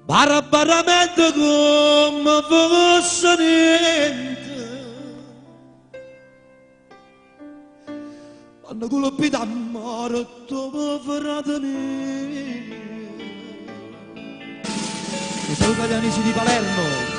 Barbaramente come fosse niente, quando colpita a mare dopo fraternità. Mi saluto gli amici di Palermo.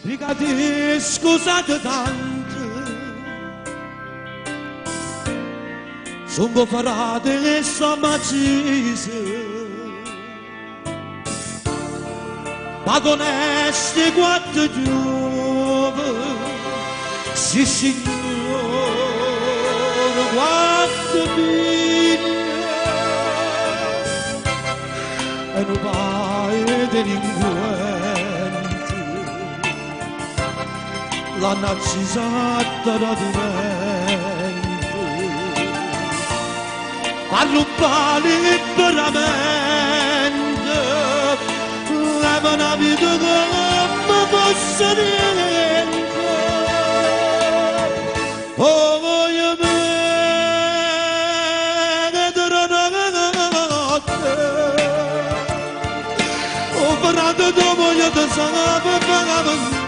Ricati, scusate tanto, sono farate e sono accese, ma con questi quattro giovani, sì signore, quattro figlie, e non vai di lingue. L'hanno accisata radimento, parlo liberamente, leva una vita come fosse niente. Oh, voglio bene della notte, oh, parlando tu voglio te sapere veramente.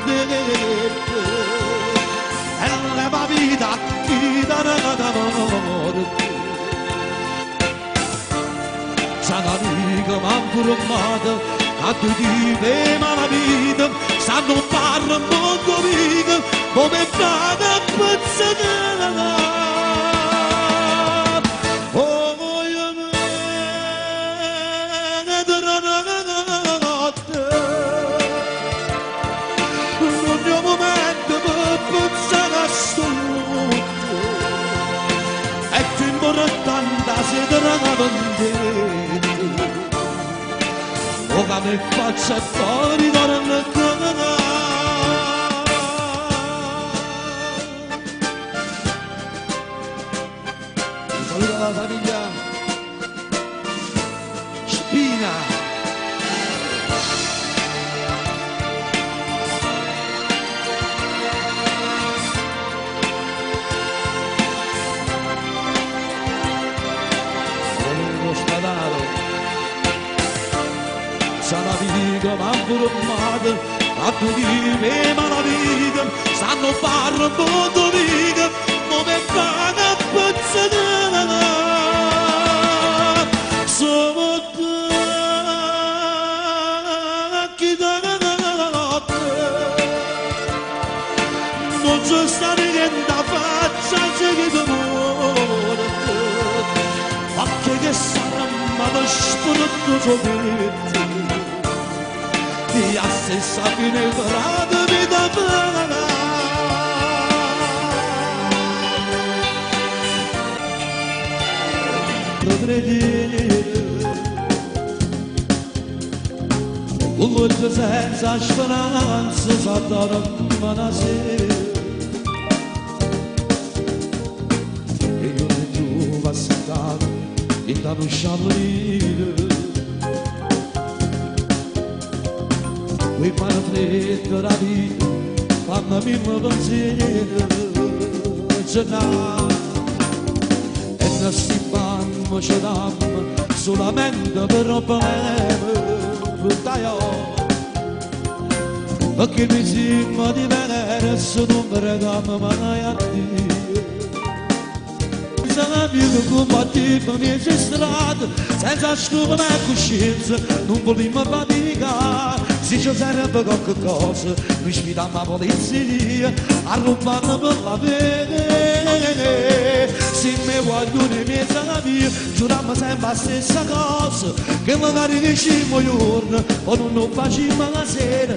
E la vita chi darà d'amore. C'è un amico mi ha informato a tu di me la vita stanno parlando molto vita come fate a pezzare. Oh voglio bene della notte, l'unico momento per pensare a sto lutto e più importante se veramente o che mi faccia fuori dalla casa. Un saluto alla famiglia Spina. C'è vita ma formata a tu di me ma la vita stanno parlando molto vita come fanno a pezzare. Siamo tanti dalla notte, non c'è sta niente faccia c'è che ti muore, ma che sarà ma lo spirito giovente a stessa fine brava vita brava. Potrei dire un volto senza speranza s'addorma una sera e io mi trovo assettato in da un sciabolino. Quei panfletti da vita, fanno mio pensiero, c'è n'ha, e non si fanno, c'è n'hanno, solamente per problemi, fruttaio, perché mi sembra di venire, se non mi regamo mai a Dio. Senza amico combattivo mi c'è strada, senza scuola e coscienza, non volevo faticare. Se ci sarebbe qualche cosa, mi sfidava la polizia, a rubare per la bene. Se mi guardano i miei amici, giuriamo sempre la stessa cosa, che magari diciamo giorno, o non facciamo la sera.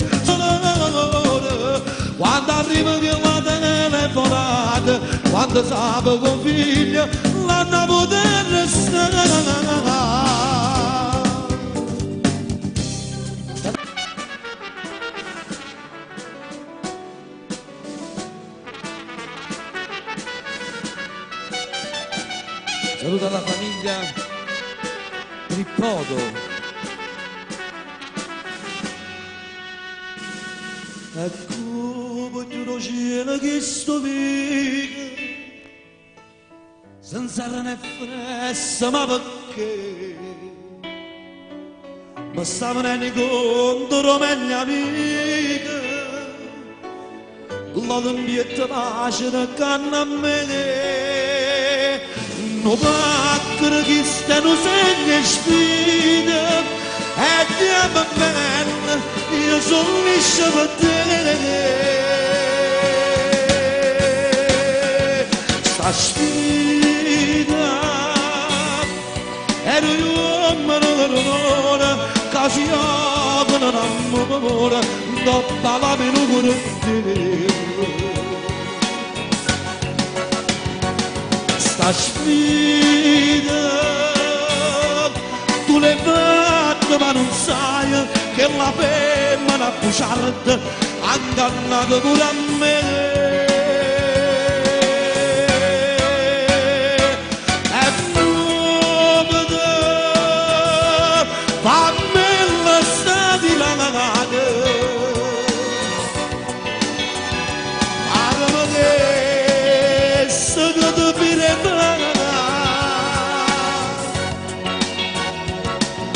Quando arriva che la telefonata, quando sape con figlio, l'hanno poter restare. Saluto alla famiglia Trippodo. E come tu cielo che sto vivo, senza ne fressa, ma perché? Ma stavano in conto le mie amiche, la tempietta pace da canna a me, non pacchero che stanno segni e sfide, e diamo bene, io sono liscia per te. Sta sfida, ero io, ma non che si aprono l'amore, dopo la minuta di sta sfida, tu le fai ma non sai che la femmina bugiarda ha ingannato pure a me. E muovete, fammi la stati la nagata, parla che se che ti pireta,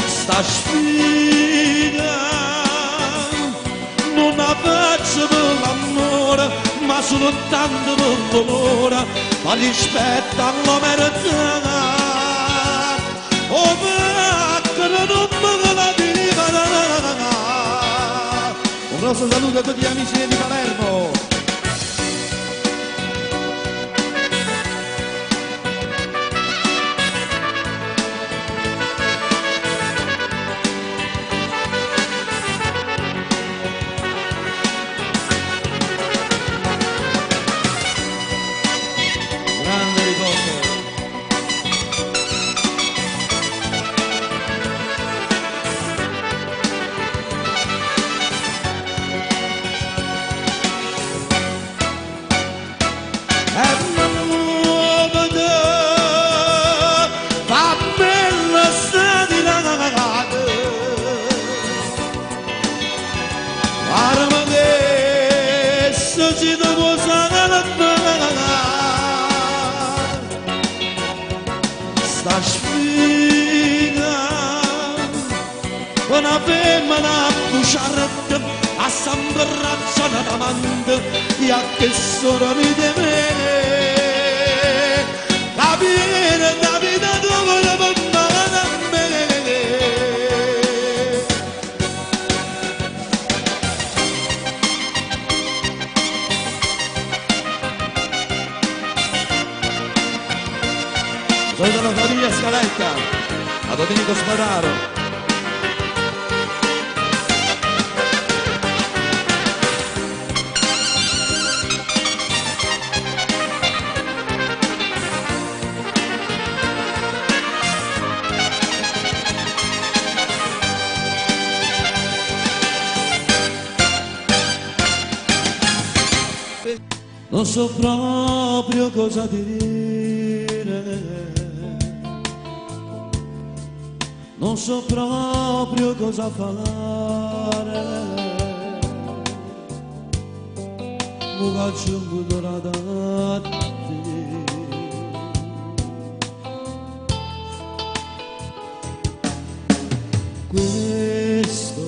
sta sfida non la faccio per l'amore, ma soltanto per dolore, ma rispetto alla verità. Oh, perché non me la dica. Un grosso saluto a tutti gli amici di Palermo. Sta sfida, una femmina bugiarda, a Sambraccia una damanda, e a che sono di me, capire la vita dove la bambana a me. Sono della famiglia Scaletta, a Domenico Spadaro. Non so proprio cosa dire, non so proprio cosa fare, mi faccio un po' da te. Questo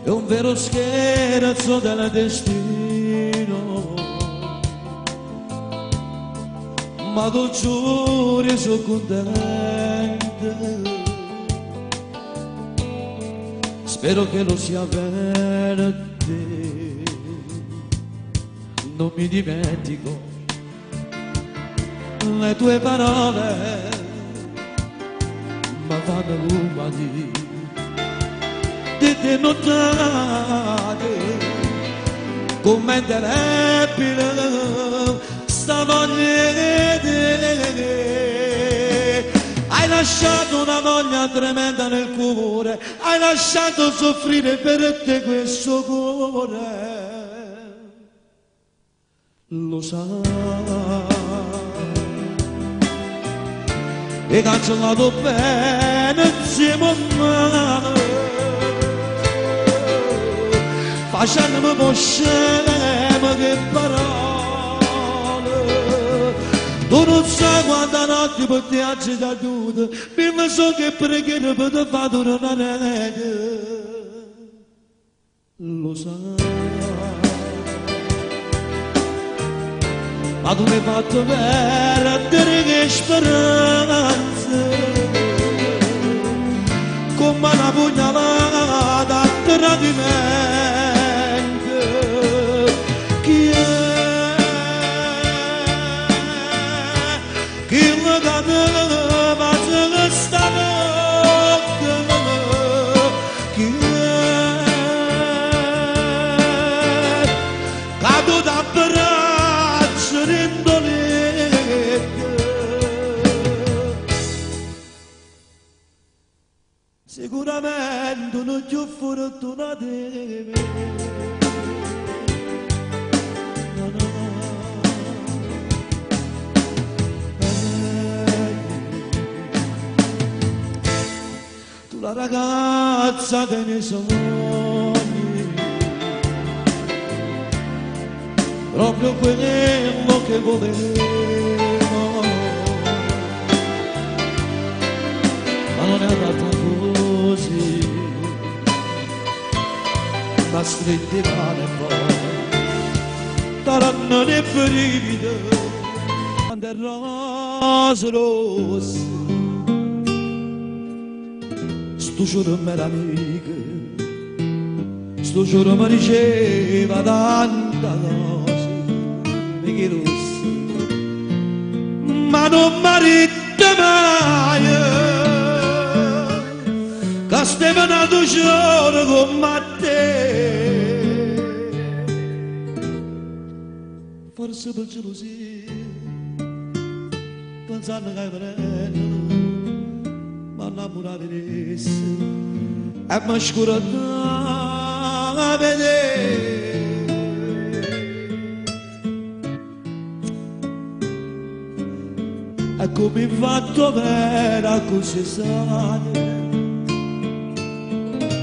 è un vero scherzo del destino, ma tu giuri sono contento, spero che lo sia per te. Non mi dimentico le tue parole, ma fanno umani di te notate, come indelebile sta voglia di te. Hai lasciato una voglia tremenda nel cuore, hai lasciato soffrire per te questo cuore. Lo sai, e cancellato bene insieme a me. lasciandomi poscemo che parole. Tu non sai quanta notte per te agitato, prima so che preghiera per te fare una rete. Lo sai, ma tu mi hai fatto perdere che speranza, come una pugnalata a tradimento. Chi è? Chi lo cadeva se sta notte? Chi è? Caduto a braccio rindolette. Sicuramente non più fortunato di me. No, no. Tu la ragazza dei miei sogni, proprio quello che volevo, ma non è andata così, ma stretti male poi, daranno le brivide, quante rose rosse, sto giorno mi era amica, sto giorno mi diceva tanta cosa, che rosse, ma non mi ride mai, che stiamo nato giorno con te. Forse per gelosia, pensando che hai preso, ma innamorare di esse, e mi scurata a vedere. E come il fatto vera così sane,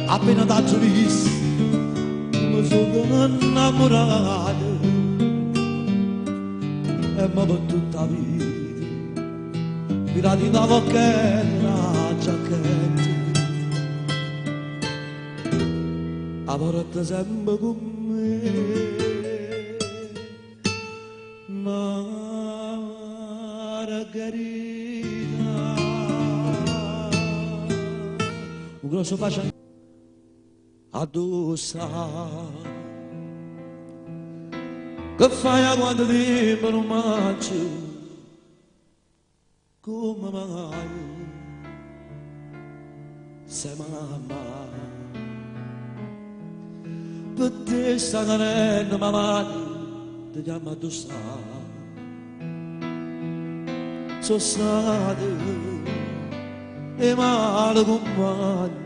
appena t'ho visto mi sono innamorato e mi per tutta la vita mirati da bocchetta una giacchetta a porta sempre con me. Margherita, un grosso bacio addossa, che fai quando ti non mangi, come mai, sei mamma, per te sta canendo mamma, ti chiama addossa. Sono state e male compagni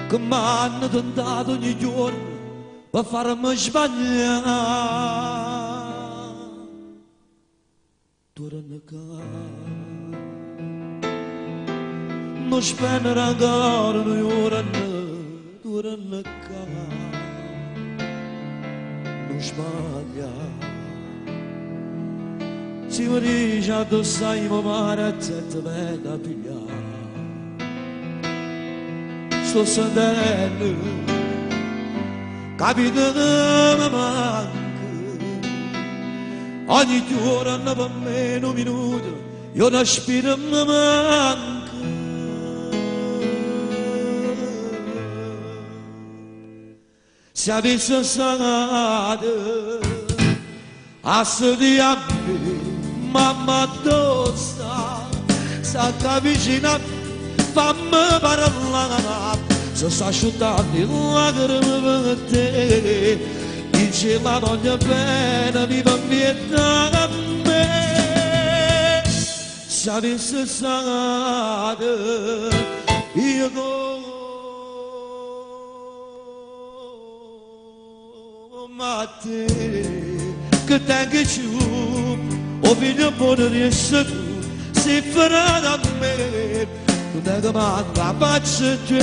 che mi hanno tentato ogni giorno per farmi sbagliare. Torna a casa, non spendere ancora un'ora, torna a casa, non sbaglia. Si mi dice addosso ai miei marezzi e ti vedo a pigliare. Sto sentendo, capito che mi manca. Ogni giorno per me un minuto, io non respiro e mi manca. Se avessi sanato a studiare mamma addossa, s'ha avvicinato, fammi parlare, se sta asciuttando le lacrime per te, dice la voglio bene, viva mieta a me. Se avessi sanato, io come a te, che tengo giù, o figlio buono riesci tu, sei ferrato a me, non è che manca, faccio giù,